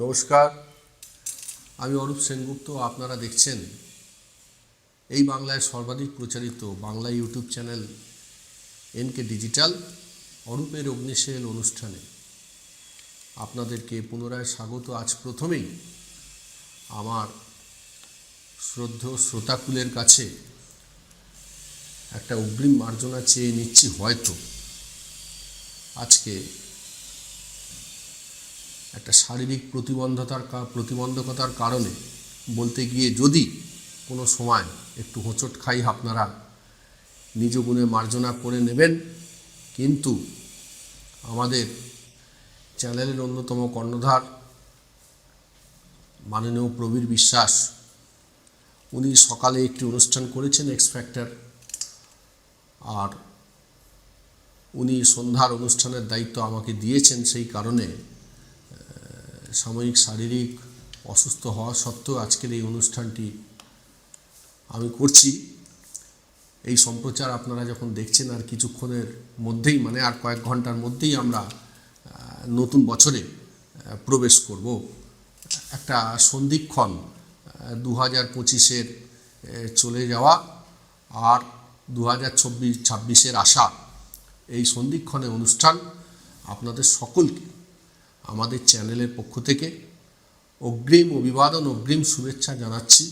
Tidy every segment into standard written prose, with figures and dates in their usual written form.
নমস্কার, আমি অরূপ সেনগুপ্ত। আপনারা দেখছেন এই বাংলায় সর্বাধিক প্রচারিত Bangla YouTube channel NK digital অরূপের অগ্নিশেল অনুষ্ঠানে আপনাদেরকে পুনরায় স্বাগত। আজ প্রথমেই আমার শ্রদ্ধেয় শ্রোতাকুলের কাছে একটা অগ্রিম মার্জনা চেয়ে নিচ্ছি। হয়তো আজকে একটা শারীরিক প্রতিবন্ধকতার কারণে বলতে গিয়ে যদি কোনো সময় একটু হোঁচট খাই, আপনারা নিজ গুণে মার্জনা করে নেবেন। কিন্তু আমাদের চ্যানেলের অন্যতম কর্ণধার মাননীয় প্রবীর বিশ্বাস, উনি সকালে একটি অনুষ্ঠান করেছেন এক্স ফ্যাক্টর, আর উনি সন্ধ্যার অনুষ্ঠানের দায়িত্ব আমাকে দিয়েছেন। সেই কারণে সাময়িক শারীরিক অসুস্থ হওয়া সত্ত্বেও আজকের এই অনুষ্ঠানটি আমি করছি। এই সম্প্রচার আপনারা যখন দেখছেন, আর কিছুক্ষণের মধ্যেই, মানে আর কয়েক ঘন্টার মধ্যেই আমরা নতুন বছরে প্রবেশ করব। একটা সন্ধিক্ষণ 2025-এর চলে যাওয়া আর 2026-এর আশা, এই সন্ধিক্ষণে অনুষ্ঠান আপনাদের সকলকে আমাদের চ্যানেলের পক্ষ থেকে অগ্রিম অভিবাদন, অগ্রিম শুভেচ্ছা জানাচ্ছি।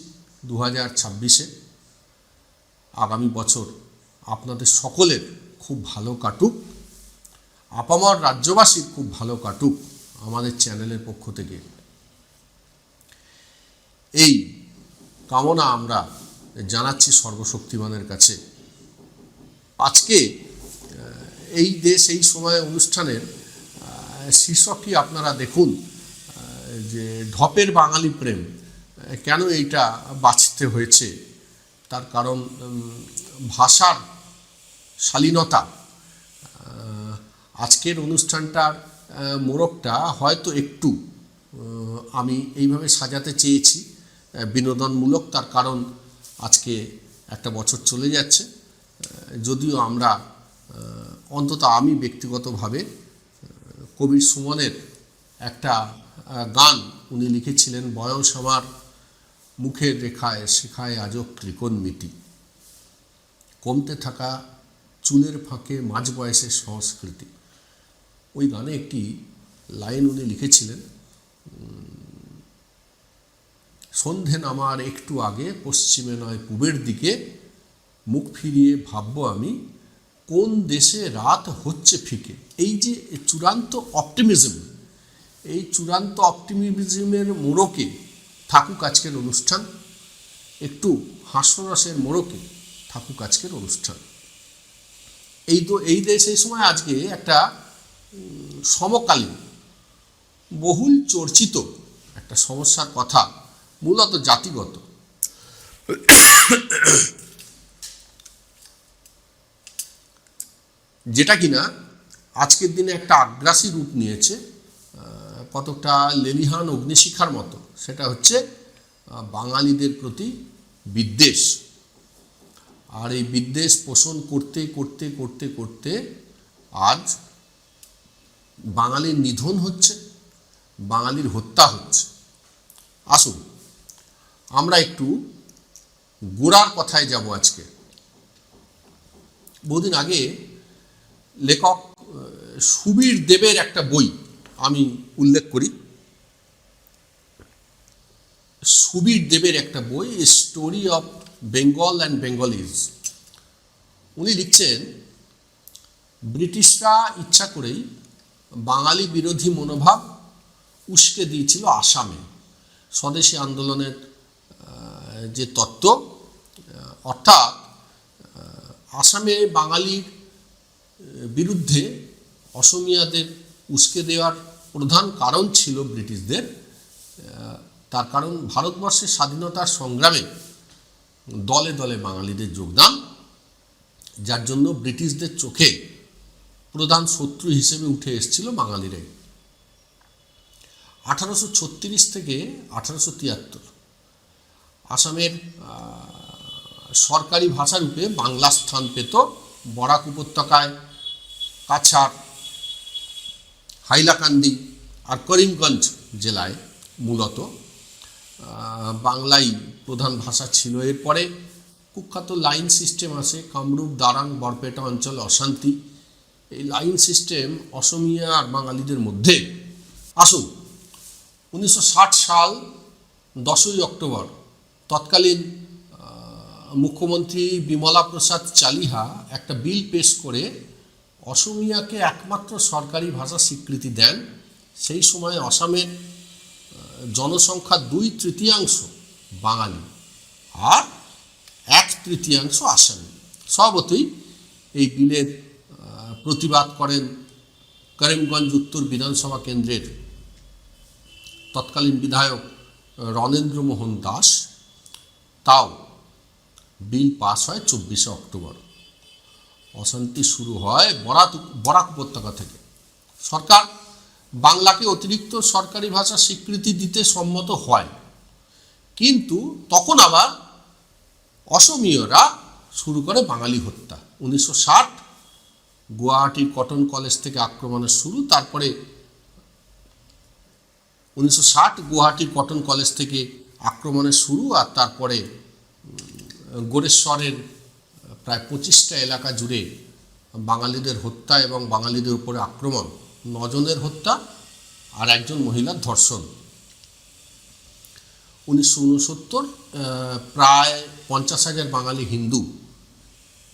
2026-এ আগামী বছর আপনাদের সকলের খুব ভালো কাটুক, আপামর রাজ্যবাসীর খুব ভালো কাটুক আমাদের চ্যানেলের পক্ষ থেকে, এই কামনা আমরা জানাচ্ছি সর্বশক্তিমানের কাছে। আজকে এই দেশ এই সময় অনুষ্ঠানের শীর্ষকটি আপনারা দেখুন, যে ঢপের বাঙালি প্রেম। কেন এইটা বাছতে হয়েছে? তার কারণ ভাষার শালীনতা। আজকের অনুষ্ঠানটার মোড়কটা হয়তো একটু আমি এইভাবে সাজাতে চেয়েছি বিনোদনমূলক। তার কারণ আজকে একটা বছর চলে যাচ্ছে, যদিও আমরা অন্তত আমি ব্যক্তিগতভাবে কবির সুমনের একটা গান উনি লিখেছিলেন, বয়স আমার মুখের রেখায় শেখায় আজও ত্রিকোণমিতি, কমতে থাকা চুলের ফাঁকে মাঝ বয়সের সংস্কৃতি। ওই গানে একটি লাইন উনি লিখেছিলেন, সন্ধে নামার একটু আগে পশ্চিমে নয় পূবের দিকে মুখ ফিরিয়ে ভাববো আমি, কোন দেশে রাত হচ্ছে ফিকে। এই যে চূড়ান্ত অপটিমিজম, এই চূড়ান্ত অপটিমিজমের মোড়কে থাকুক আজকের অনুষ্ঠান, একটু হাস্যরসের মোড়কে থাকুক আজকের অনুষ্ঠান। এই দেশ এই সময় আজকে একটা সমকালীন বহুল চর্চিত একটা সমস্যার কথা, মূলত জাতিগত, যেটা কিনা আজকের দিনে একটা আগ্রাসী রূপ নিয়েছে, কতটা লেলিহান অগ্নিশিখার মতো। সেটা হচ্ছে বাঙালিদের প্রতি বিদ্বেষ। আর এই বিদ্বেষ পোষণ করতে করতে করতে করতে আজ বাঙালির নিধন হচ্ছে, বাঙালির হত্যা হচ্ছে। আসুন আমরা একটু গোড়ার কথায় যাব আজকে। বহুদিন আগে লেখক সুবীর দেবের একটা বই আমি উল্লেখ করি। সুবীর দেবের একটা বই, story of Bengal and Bengalis. উনি লিখছেন, ব্রিটিশরা ইচ্ছা করেই বাঙালি বিরোধী মনোভাব উস্কে দিয়েছিল আসামে। স্বদেশী আন্দোলনের যে তত্ত্ব, অর্থাৎ আসামে বাঙালির বিরুদ্ধে অসমিয়াদের উস্কে দেওয়ার প্রধান কারণ ছিল ব্রিটিশদের। তার কারণ ভারতবর্ষের স্বাধীনতার সংগ্রামে দলে দলে বাঙালিদের যোগদান, যার জন্য ব্রিটিশদের চোখে প্রধান শত্রু হিসেবে উঠে এসেছিল বাঙালিরাই। 1836 থেকে 1873 আসামের সরকারি ভাষারূপে বাংলা স্থান পেত। বরাক উপত্যকায় কাছাড়, হাইলাকান্দি আর করিমগঞ্জ জেলায় মূলত বাংলাই প্রধান ভাষা ছিল। এরপরে কুখ্যাত লাইন সিস্টেম আসে, কামরূপ, দারাং, বরপেটা অঞ্চল অশান্তি। এই লাইন সিস্টেম অসমিয়া আর বাঙালিদের মধ্যে। আসুন, 1960 সাল 10ই অক্টোবর তৎকালীন মুখ্যমন্ত্রী বিমলা প্রসাদ চালিহা একটা বিল পেশ করে অসমিয়াকে একমাত্র সরকারি ভাষা স্বীকৃতি দেন। সেই সময় আসামের জনসংখ্যা 2/3 বাঙালি আর 1/3 আসামি। স্বভাবতই এই বিলের প্রতিবাদ করেন করিমগঞ্জ উত্তর বিধানসভা কেন্দ্রের তৎকালীন বিধায়ক রণেন্দ্র মোহন দাস। তাও বিল পাস হয় 24শে অক্টোবর। অশান্তি শুরু হয় বরাক উপত্যকা থেকে। সরকার বাংলাকে অতিরিক্ত সরকারি ভাষা স্বীকৃতি দিতে সম্মত হয়, কিন্তু তখন আবার অসমীয়রা শুরু করে বাঙালি হত্যা। 1960 গুয়াহাটির কটন কলেজ থেকে আক্রমণের শুরু। তারপরে 1960 গুয়াহাটির কটন কলেজ থেকে আক্রমণের শুরু, আর তারপরে গোরেশ্বরের প্রায় 25টা এলাকা জুড়ে বাঙালিদের হত্যা এবং বাঙালিদের উপরে আক্রমণ, 9 জনের হত্যা আর 1জন মহিলার ধর্ষণ। 1969 প্রায় 50,000 বাঙালি হিন্দু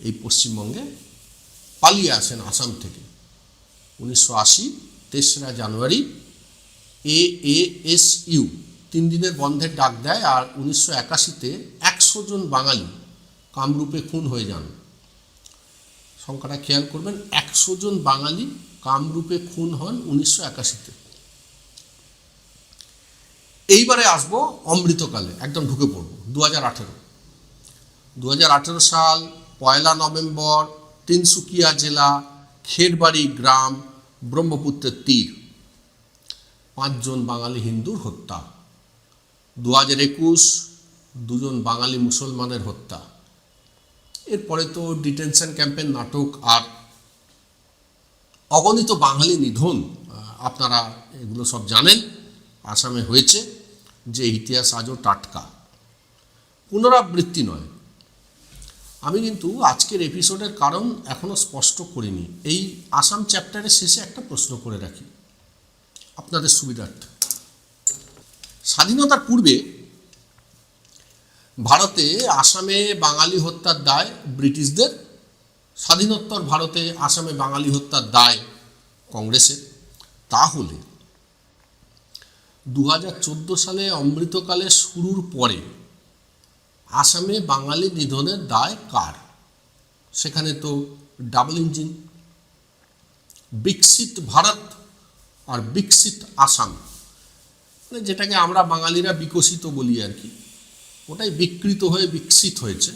এই পশ্চিমবঙ্গে পালিয়ে আসেন আসাম থেকে। 1980 3রা জানুয়ারি AASU 3 দিনের বন্ধের ডাক দেয়, আর 1981-তে 100 জন বাঙালি কামরূপে খুন হয়ে যান। সংখ্যাটা খেয়াল করবেন, 100 জন বাঙালি কামরূপে খুন হন 1981-তে। এইবারে আসবো অমৃতকালে, একদম ঢুকে পড়ব 2018 সাল 1 নভেম্বর তিনসুকিয়া জেলা খেরবাড়ি গ্রাম ব্রহ্মপুত্রের তীর, 5 জন বাঙালি হিন্দুর হত্যা। 2021 2 জন বাঙালি মুসলমানের হত্যা। এরপরে তো ডিটেনশন ক্যাম্পের নাটক আর অগণিত বাঙালি নিধন, আপনারা এগুলো সব জানেন। আসামে হয়েছে যে ইতিহাস আজও টাটকা, পুনরাবৃত্তি নয়। আমি কিন্তু আজকের এপিসোডের কারণ এখনও স্পষ্ট করিনি। এই আসাম চ্যাপ্টারের শেষে একটা প্রশ্ন করে রাখি আপনাদের সুবিধার্থে। স্বাধীনতার পূর্বে ভারতে আসামে বাঙালি হত্যার দায় ব্রিটিশদের, স্বাধীনোত্তর ভারতে আসামে বাঙালি হত্যার দায় কংগ্রেসের। তাহলে 2014 সালে অমৃতকালের শুরুর পরে আসামে বাঙালি নিধনের দায় কার? সেখানে তো ডাবল ইঞ্জিন, বিকশিত ভারত আর বিকশিত আসাম, মানে যেটাকে আমরা বাঙালিরা বিকশিত বলি আর কি, ওটাই বিকৃত হয়ে বিকশিত হয়েছে।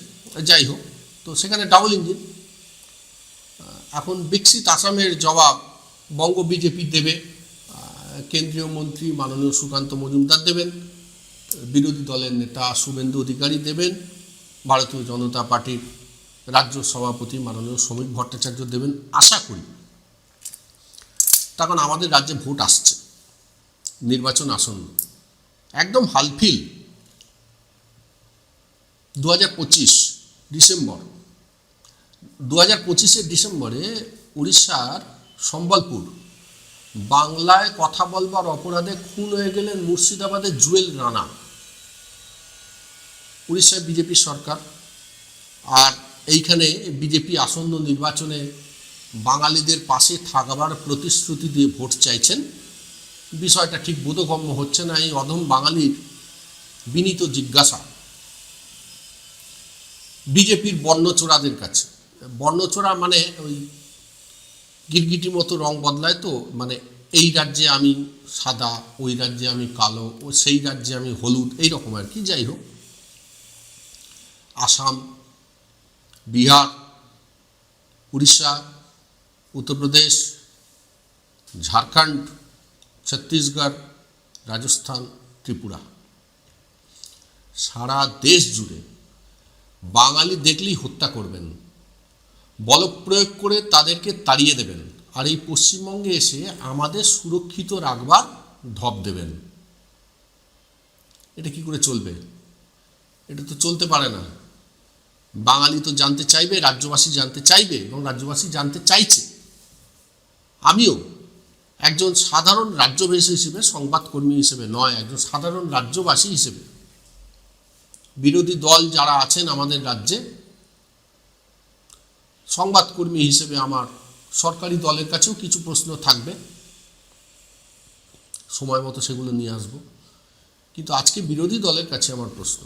যাই হোক, তো সেখানে ডাবল ইঞ্জিন। এখন বিকশিত আসামের জবাব বঙ্গ বিজেপি দেবে, কেন্দ্রীয় মন্ত্রী মাননীয় সুকান্ত মজুমদার দেবেন, বিরোধী দলের নেতা শুভেন্দু অধিকারী দেবেন, ভারতীয় জনতা পার্টির রাজ্য সভাপতি মাননীয় শ্রমিক ভট্টাচার্য দেবেন, আশা করি। তখন আমাদের রাজ্যে ভোট আসছে, নির্বাচন আসন্ন, একদম হালফিল। 2025 ডিসেম্বর, 2025-এর ডিসেম্বরে উড়িষ্যার সম্বলপুর বাংলায় কথা বলবার অপরাধে খুন হয়ে গেলেন মুর্শিদাবাদের জুয়েল রানা। উড়িষ্যায় বিজেপি সরকার, আর এইখানে বিজেপি আসন্ন নির্বাচনে বাঙালিদের পাশে থাকবার প্রতিশ্রুতি দিয়ে ভোট চাইছেন। বিষয়টা ঠিক বোধগম্য হচ্ছে না এই অধম বাঙালির বিনীত জিজ্ঞাসা বিজেপির বর্ণচোরাদের কাছে। বর্ণচোরা মানে ওই গিরগিটি মতো রং বদলায় তো, মানে এই রাজ্যে আমি সাদা, ওই রাজ্যে আমি কালো, ও সেই রাজ্যে আমি হলুদ, এইরকম আর কি। যাই হোক, আসাম, বিহার, উড়িষ্যা, উত্তরপ্রদেশ, ঝাড়খণ্ড, ছত্তিশগড়, রাজস্থান, ত্রিপুরা, সারা দেশ জুড়ে বাঙালি দেখলেই হত্যা করবেন, বলপ্রয়োগ করে তাদেরকে তাড়িয়ে দেবেন, আর এই পশ্চিমবঙ্গে এসে আমাদের সুরক্ষিত রাখবার ঢপ দেবেন। এটা কি করে চলবে? এটা তো চলতে পারে না। বাঙালি তো জানতে চাইবে, রাজ্যবাসী জানতে চাইবে এবং রাজ্যবাসী জানতে চাইছে। আমিও একজন সাধারণ রাজ্যবাসী হিসেবে, সংবাদকর্মী হিসেবে নয়, একজন সাধারণ রাজ্যবাসী হিসেবে, বিরোধী দল যারা আছেন আমাদের রাজ্যে, সংবাদকর্মী হিসেবে আমার সরকারি দলের কাছেও কিছু প্রশ্ন থাকবে, সময় মতো সেগুলো নিয়ে আসব। কিন্তু আজকে বিরোধী দলের কাছে আমার প্রশ্ন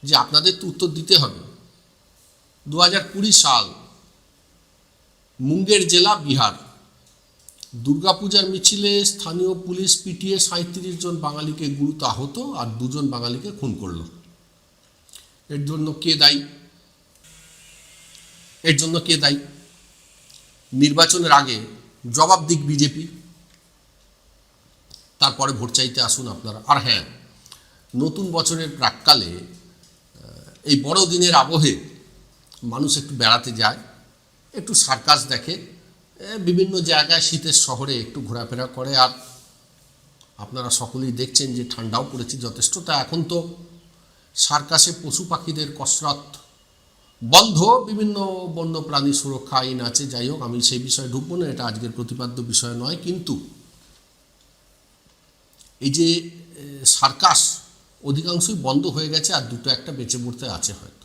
যে আপনাদের তো উত্তর দিতে হবে। 2020 সাল, মুঙ্গের জেলা, বিহার, দুর্গাপূজার মিছিলে স্থানীয় পুলিশ পিটিয়ে 37 জন বাঙালিকে গুরুতর আহত আর 2 জন বাঙালিকে খুন করল। এর জন্য কে দায়ী? নির্বাচনের আগে জবাব দিক বিজেপি, তারপরে ভোট চাইতে আসুন আপনারা। আর হ্যাঁ, নতুন বছরের প্রাক্কালে এই বড়দিনের আবহে মানুষ একটু বেড়াতে যায়, একটু সার্কাস দেখে, বিভিন্ন জায়গায় শীতের শহরে একটু ঘোরাফেরা করে। আর আপনারা সকলেই দেখছেন যে ঠান্ডাও পড়েছে যথেষ্ট। তা এখন তো সার্কাসে পশু পাখিদের কসরত বন্ধ, বিভিন্ন বন্যপ্রাণী সুরক্ষা আইন আছে। যাই হোক, আমি সেই বিষয়ে ঢুকবো না, এটা আজকের প্রতিপাদ্য বিষয় নয়। কিন্তু এই যে সার্কাস অধিকাংশই বন্ধ হয়ে গেছে, আর দুটো একটা বেঁচে পড়তে আছে হয়তো।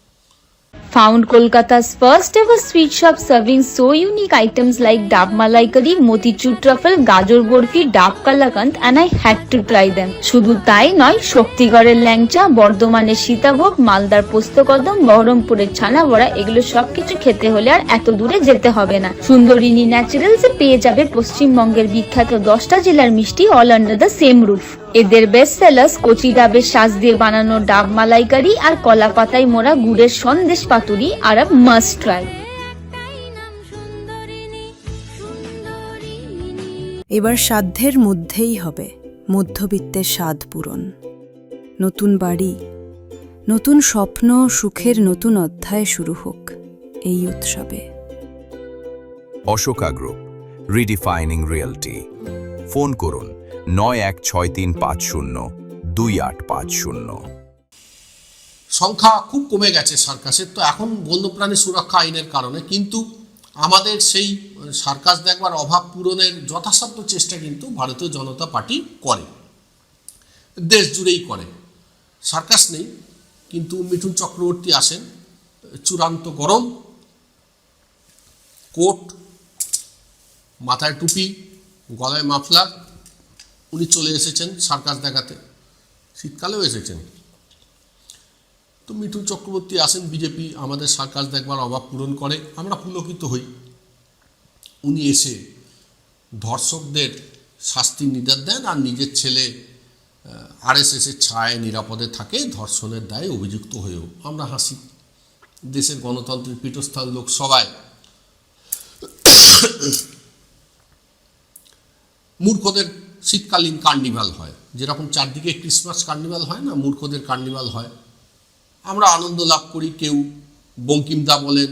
Found Kolkata's first ever sweet shop serving so unique items like Dab Malai Curry, Motichur Truffle, Gajor Borfi, Dab Kalakand, and I had to try them. শুধু তাই নয়, শক্তিগড়ের ল্যাংচা, বর্ধমানের সীতাভোগ, মালদার পোস্তকদম, বহরমপুরের ছানা বড়া, এগুলো সবকিছু খেতে হলে আর এত দূরে যেতে হবে না। সুন্দরিনী ন্যাচারালসে পেয়ে যাবে পশ্চিমবঙ্গের বিখ্যাত 10টা জেলার মিষ্টি all under the same roof. এদের বেস্ট সেলার্স কচি ডাবের শাঁস দিয়ে বানানো ডাব মালাইকারি আর কলা পাতায় মোড়া গুড়ের সন্দেশ পাতুরি আর মাস্ট ট্রাই। এবার সাধ্যের মধ্যেই হবে মধ্যবিত্তের স্বাদ পূরণ। নতুন বাড়ি, নতুন স্বপ্ন, সুখের নতুন অধ্যায় শুরু হোক এই উৎসবে। Ashoka group, রিডিফাইনিং realty. ফোন করুন 9163502850। সংখ্যা খুব কমে গেছে সার্কাসের, তো এখন বন্যপ্রাণী সুরক্ষা আইনের কারণে। কিন্তু আমাদের সেই সার্কাস দেখবার অভাব পূরণের যথাসাধ্য চেষ্টা কিন্তু ভারতীয় জনতা পার্টি করে, দেশ জুড়েই করে। সার্কাস নেই, কিন্তু মিঠুন চক্রবর্তী আসেন, চূড়ান্ত গরম, কোট, মাথায় টুপি, গলায় মাফলার, উনি চলে এসেছেন সার্কাস দেখাতে। শীতকালেও এসেছেন। তো মিঠুন চক্রবর্তী আসেন, বিজেপি আমাদের সার্কাস দেখবার অভাব পূরণ করে, আমরা পুলকিত হই। উনি এসে ধর্ষকদের শাস্তির নির্দেশ দেন আর নিজের ছেলে আরএসএসের ছায়ায় নিরাপদে থাকে, ধর্ষণের দায়ে অভিযুক্ত হয়েও। আমরা হাসি। দেশের গণতন্ত্রের পীঠস্থান লোকসভায় মূর্খদের শীতকালীন কার্নিভাল হয়, যেরকম চারদিকে ক্রিসমাস কার্নিভাল হয় না, মূর্খদের কার্নিভাল হয়। আমরা আনন্দ লাভ করি। কেউ বঙ্কিমদা বলেন,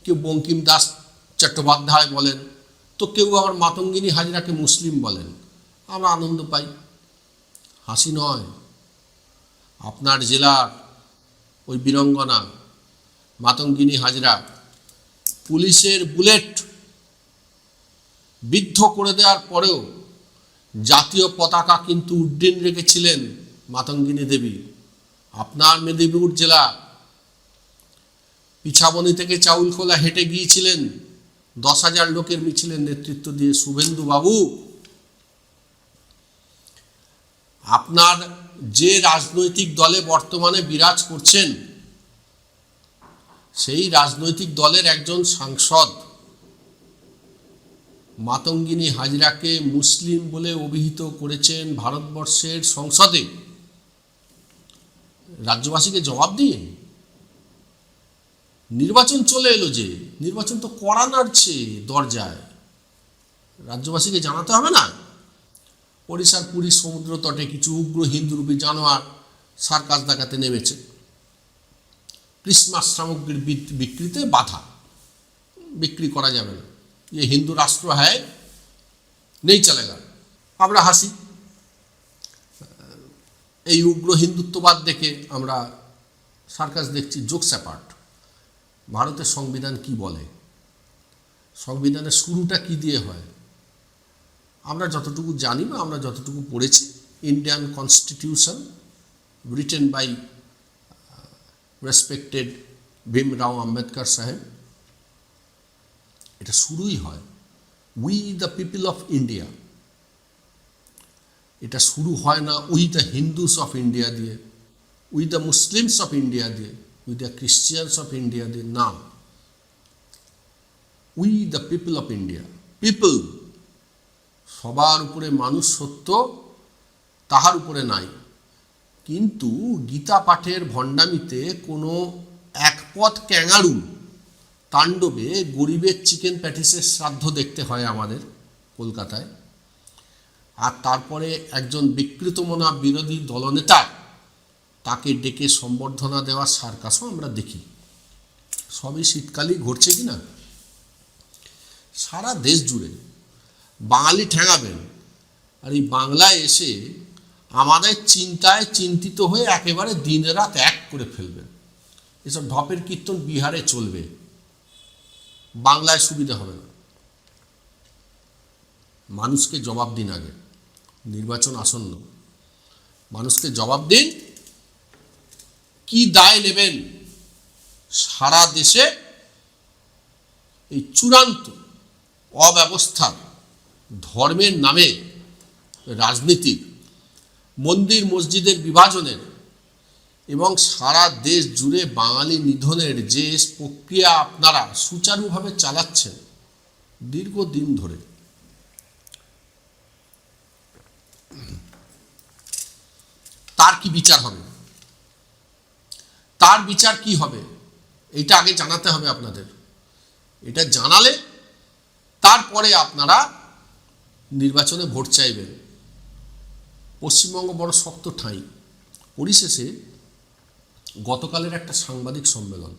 কেউ বঙ্কিম দাস চট্টোপাধ্যায় বলেন, তো কেউ আবার মাতঙ্গিনী হাজরাকে মুসলিম বলেন। আমরা আনন্দ পাই, হাসি নয়। আপনার জেলার ওই বীরঙ্গনা মাতঙ্গিনী হাজরা পুলিশের বুলেট বিদ্ধ করে দেওয়ার পরেও জাতীয় পতাকা কিন্তু উড্ডীন রেখেছিলেন মাতঙ্গিনী দেবী। আপনার মেদিনীপুর জেলা পিছাবনি থেকে চাউলখোলা হেঁটে গিয়েছিলেন 10,000 লোকের মিছিলের নেতৃত্ব দিয়ে শুভেন্দু বাবু। আপনার যে রাজনৈতিক দলে বর্তমানে বিরাজ করছেন, সেই রাজনৈতিক দলের একজন সাংসদ মাতঙ্গিনী হাজরাকে মুসলিম বলে অভিহিত করেছেন ভারতবর্ষের সংসদে। রাজ্যবাসীকে জবাব দিয়ে নির্বাচন চলে এলো, যে নির্বাচন তো কড়া নাড়ছে দরজায়, রাজ্যবাসীকে জানাতে হবে না? ওড়িশার পুরী সমুদ্র তটে কিছু উগ্র হিন্দুরূপী জানোয়ার সার্কাস দেখাতে নেমেছে। ক্রিসমাস সামগ্রীর বিক্রিতে বাধা, বিক্রি করা যাবে না, ये हिंदू राष्ट्र है, नहीं चलेगा। আমরা হাসি। এই উগ্র হিন্দুত্ববাদ দেখে আমরা সার্কাস দেখছি। জোকস অ্যাপার্ট, ভারতের সংবিধান কি বলে, সংবিধানের শুরুটা কি দিয়ে হয়, আমরা যতটুকু জানি বা আমরা যতটুকু পড়েছি, Indian constitution written by respected Bhimrao Ambedkar সাহেব, এটা শুরুই হয় we the people of India. এটা শুরু হয় না we the Hindus of India দিয়ে, we the Muslims of India দিয়ে, we the Christians of India দিয়ে, না, we the people of India. People, সবার উপরে মানুষ সত্য, তাহার উপরে নাই। কিন্তু গীতা পাঠের ভণ্ডামিতে কোনো একপথ ক্যাঙারু তাণ্ডবে গরিবের চিকেন প্যাটিসের শ্রাদ্ধ দেখতে হয় আমাদের কলকাতায়, আর তারপরে একজন বিকৃতমনা বিরোধী দলনেতা তাকে ডেকে সম্বর্ধনা দেওয়ার সার্কাসও আমরা দেখি। সবই শীতকালেই ঘটছে কি না? সারা দেশ জুড়ে বাঙালি ঠেঙাবেন, আর এই বাংলায় এসে আমাদের চিন্তায় চিন্তিত হয়ে একেবারে দিন রাত এক করে ফেলবেন। এসব ঢপের কীর্তন বিহারে চলবে, বাংলায় সুবিধা হবে না। মানুষকে জবাব দিন, আগে নির্বাচন আসন্ন, মানুষকে জবাব দিন, কি দায় নেবেন সারা দেশে এই চূড়ান্ত অব্যবস্থার, ধর্মের নামে রাজনীতির, মন্দির মসজিদের বিভাজনের এবং সারা দেশ জুড়ে বাঙালি নিধনের যে প্রক্রিয়া আপনারা সুচারুভাবে চালাচ্ছেন দীর্ঘদিন ধরে, তার কি বিচার হবে? তার বিচার কি হবে? এটা আগে জানাতে হবে আপনাদের। এটা জানালে তারপরে আপনারা নির্বাচনে ভোট চাইবেন। পশ্চিমবঙ্গ বড় শক্ত ঠাঁই। পরিশেষে গতকালের একটা সাংবাদিক সম্মেলন,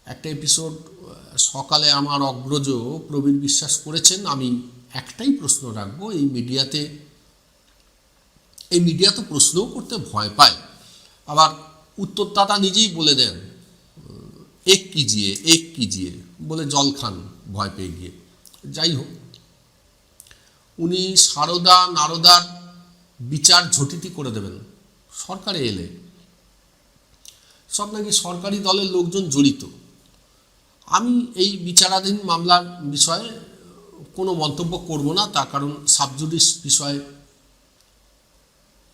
একটা এপিসোড সকালে আমার অগ্রজ প্রবীর বিশ্বাস করেছেন। আমি একটাই প্রশ্ন রাখবো, এই মিডিয়া তো প্রশ্নও করতে ভয় পায়, আবার উত্তরদাতা নিজেই বলে দেন এক কিজিয়ে বলে জল খান ভয় পেয়ে গিয়ে। যাই হোক, উনি সারদা নারদার বিচার ঝটিতি করে দেবেন সরকারে এলে। সব নাকি সরকারি দলের লোকজন জড়িত। আমি এই বিচারাধীন মামলার বিষয়ে কোনো মন্তব্য করব না, তার কারণ সাবজুডিস বিষয়ে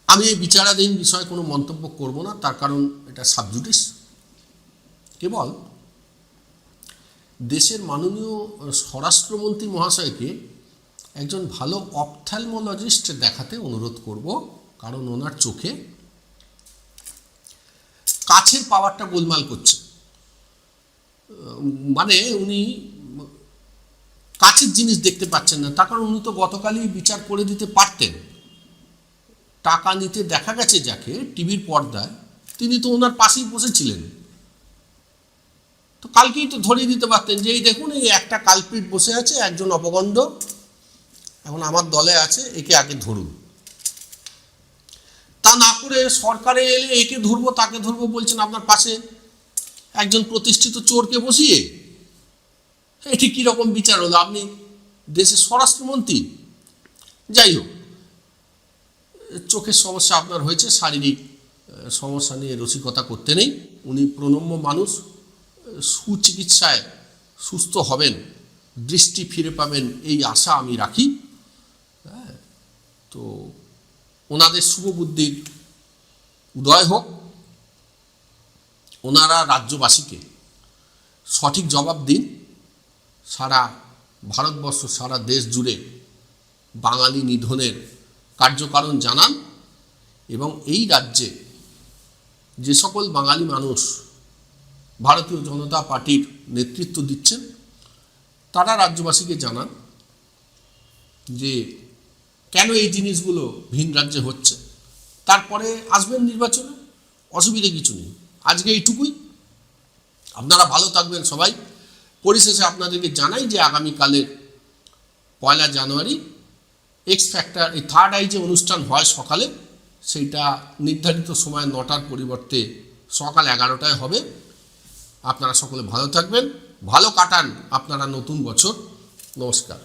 আমি এই বিচারাধীন বিষয়ে কোনো মন্তব্য করব না, তার কারণ এটা সাবজুডিস। কেবল দেশের মাননীয় স্বরাষ্ট্রমন্ত্রী মহাশয়কে একজন ভালো অপথ্যালমোলজিস্ট দেখাতে অনুরোধ করব, কারণ ওনার চোখে কাছের পাওয়ারটা গোলমাল করছে। মানে উনি কাছের জিনিস দেখতে পাচ্ছেন না, তার কারণ উনি তো গতকালই বিচার করে দিতে পারতেন। টাকা নিতে দেখা গেছে যাকে টিভির পর্দায়, তিনি তো ওনার পাশেই বসেছিলেন, তো কালকেই তো ধরিয়ে দিতে পারতেন যে এই দেখুন এই একটা কালপিট বসে আছে, একজন অপগণ্ড, এখন আমার দলে আছে, একে আগে ধরুন। তা না করে সরকারে এলে একে ধরবো তাকে ধরবো বলছেন, আপনার পাশে একজন প্রতিষ্ঠিত চোরকে বসিয়ে। এটি কীরকম বিচার হলো? আপনি দেশের স্বরাষ্ট্রমন্ত্রী। যাই হোক, চোখের সমস্যা আপনার হয়েছে, শারীরিক সমস্যা নিয়ে রসিকতা করতে নেই। উনি প্রণম্য মানুষ, সুচিকিৎসায় সুস্থ হবেন, দৃষ্টি ফিরে পাবেন, এই আশা আমি রাখি। তো ওনাদের শুভ বুদ্ধির উদয় হোক। ওনারা রাজ্যবাসীকে সঠিক জবাব দিন, সারা ভারতবর্ষ, সারা দেশ জুড়ে বাঙালি নিধনের কার্যকারণ জানান, এবং এই রাজ্যে যে সকল বাঙালি মানুষ ভারতীয় জনতা পার্টির নেতৃত্ব দিচ্ছেন তারা রাজ্যবাসীকে জানান যে কেন এই জিনিসগুলো ভিন রাজ্যে হচ্ছে। তারপরে আসবেন নির্বাচনে, অসুবিধে কিছু নেই। আজকে এইটুকুই, আপনারা ভালো থাকবেন সবাই। পরিশেষে আপনাদেরকে জানাই যে আগামীকালের 1 জানুয়ারি এক্স ফ্যাক্টর, এই থার্ড আই যে অনুষ্ঠান হয় সকালে, সেইটা নির্ধারিত সময় 9টার পরিবর্তে সকাল 11টায় হবে। আপনারা সকলে ভালো থাকবেন, ভালো কাটান আপনারা নতুন বছর। নমস্কার।